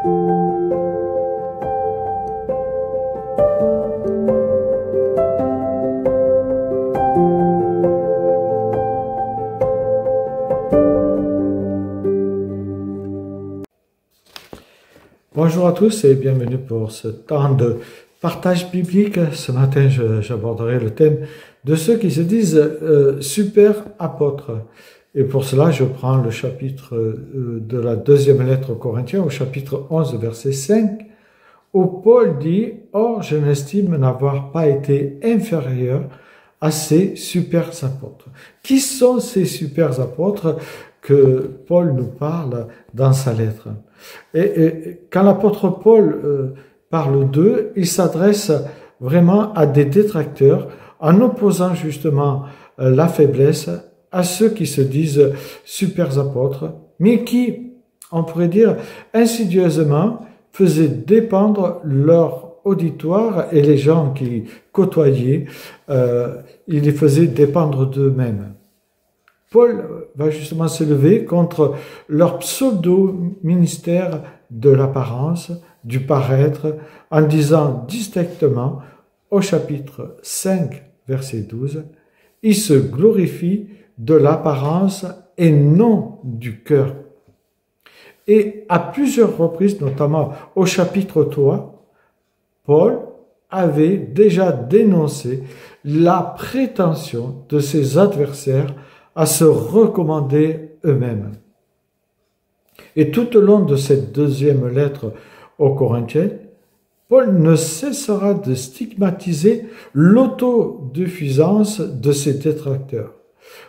Bonjour à tous et bienvenue pour ce temps de partage biblique. Ce matin, j'aborderai le thème de ceux qui se disent super apôtres. Et pour cela, je prends le chapitre de la deuxième lettre aux Corinthiens, au chapitre 11, verset 5, où Paul dit « Or, je n'estime n'avoir pas été inférieur à ces super apôtres. » Qui sont ces super apôtres que Paul nous parle dans sa lettre? Et quand l'apôtre Paul parle d'eux, il s'adresse vraiment à des détracteurs en opposant justement la faiblesse à ceux qui se disent super apôtres, mais qui, on pourrait dire, insidieusement faisaient dépendre leur auditoire et les gens qui côtoyaient, ils les faisaient dépendre d'eux-mêmes. Paul va justement s'élever contre leur pseudo-ministère de l'apparence, du paraître, en disant distinctement au chapitre 5, verset 12, « Il se glorifie de l'apparence et non du cœur. » Et à plusieurs reprises, notamment au chapitre 3, Paul avait déjà dénoncé la prétention de ses adversaires à se recommander eux-mêmes. Et tout au long de cette deuxième lettre aux Corinthiens, Paul ne cessera de stigmatiser l'autodésuffisance de ses détracteurs.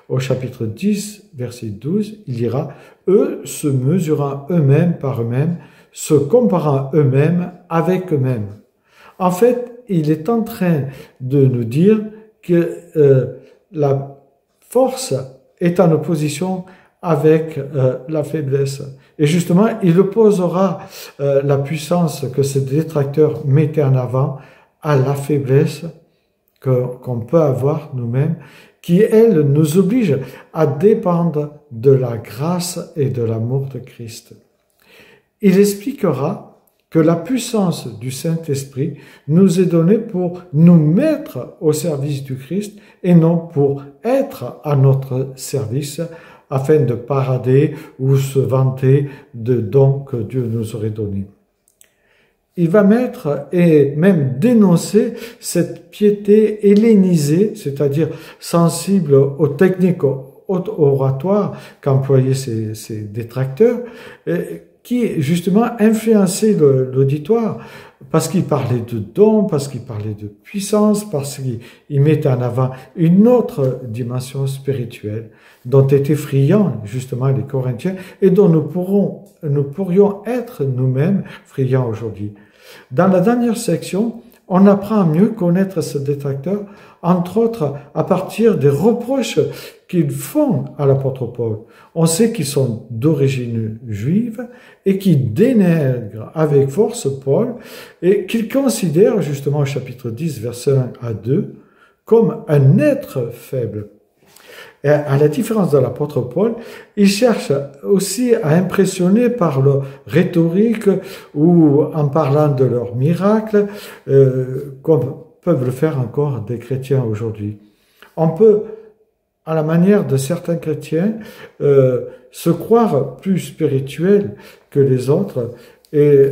Au chapitre 10, verset 12, il dira « Eux se mesurant eux-mêmes par eux-mêmes, se comparant eux-mêmes avec eux-mêmes. » En fait, il est en train de nous dire que la force est en opposition avec la faiblesse. Et justement, il opposera la puissance que ces détracteurs mettaient en avant à la faiblesse qu'on peut avoir nous-mêmes, qui, elle, nous oblige à dépendre de la grâce et de l'amour de Christ. Il expliquera que la puissance du Saint-Esprit nous est donnée pour nous mettre au service du Christ et non pour être à notre service afin de parader ou se vanter de dons que Dieu nous aurait donnés. Il va mettre et même dénoncer cette piété hellénisée, c'est-à-dire sensible aux techniques oratoires qu'employaient ces détracteurs, qui justement influençait l'auditoire parce qu'il parlait de dons, parce qu'il parlait de puissance, parce qu'il mettait en avant une autre dimension spirituelle dont étaient friands justement les Corinthiens et dont nous pourrions être nous-mêmes friands aujourd'hui. Dans la dernière section, on apprend à mieux connaître ce détracteur, entre autres à partir des reproches qu'ils font à l'apôtre Paul. On sait qu'ils sont d'origine juive et qu'ils dénègrent avec force Paul et qu'ils considèrent justement au chapitre 10, versets 1 à 2, comme un être faible. Et à la différence de l'apôtre Paul, il cherche aussi à impressionner par leur rhétorique ou en parlant de leurs miracles, comme peuvent le faire encore des chrétiens aujourd'hui. On peut, à la manière de certains chrétiens, se croire plus spirituel que les autres et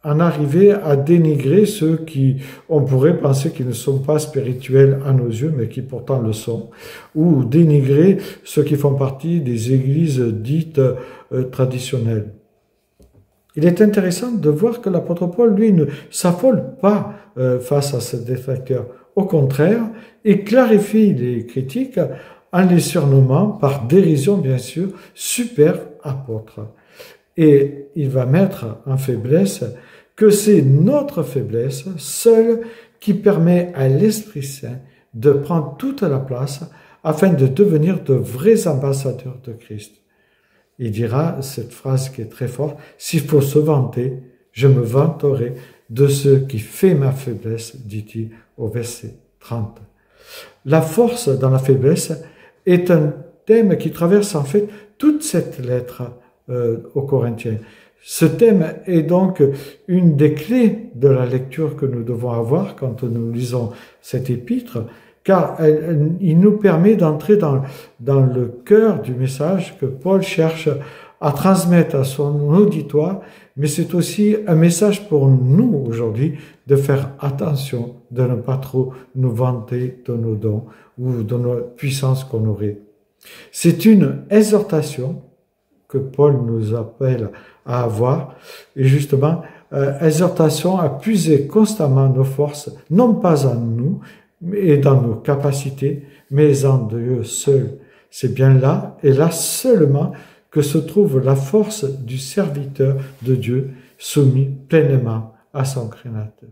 en arriver à dénigrer ceux qui, on pourrait penser qu'ils ne sont pas spirituels à nos yeux, mais qui pourtant le sont, ou dénigrer ceux qui font partie des églises dites traditionnelles. Il est intéressant de voir que l'apôtre Paul, lui, ne s'affole pas face à ces détracteurs. Au contraire, il clarifie les critiques en les surnommant, par dérision bien sûr, super apôtres. Et il va mettre en faiblesse que c'est notre faiblesse seule qui permet à l'Esprit Saint de prendre toute la place afin de devenir de vrais ambassadeurs de Christ. Il dira cette phrase qui est très forte, « S'il faut se vanter, je me vanterai de ce qui fait ma faiblesse », dit-il au verset 30. La force dans la faiblesse est un thème qui traverse en fait toute cette lettre aux Corinthiens. Ce thème est donc une des clés de la lecture que nous devons avoir quand nous lisons cet épître, car il nous permet d'entrer dans le cœur du message que Paul cherche à transmettre à son auditoire, mais c'est aussi un message pour nous aujourd'hui de faire attention, de ne pas trop nous vanter de nos dons ou de nos puissances qu'on aurait. C'est une exhortation que Paul nous appelle à avoir, et justement, exhortation à puiser constamment nos forces, non pas en nous et dans nos capacités, mais en Dieu seul. C'est bien là, et là seulement, que se trouve la force du serviteur de Dieu soumis pleinement à son Créateur.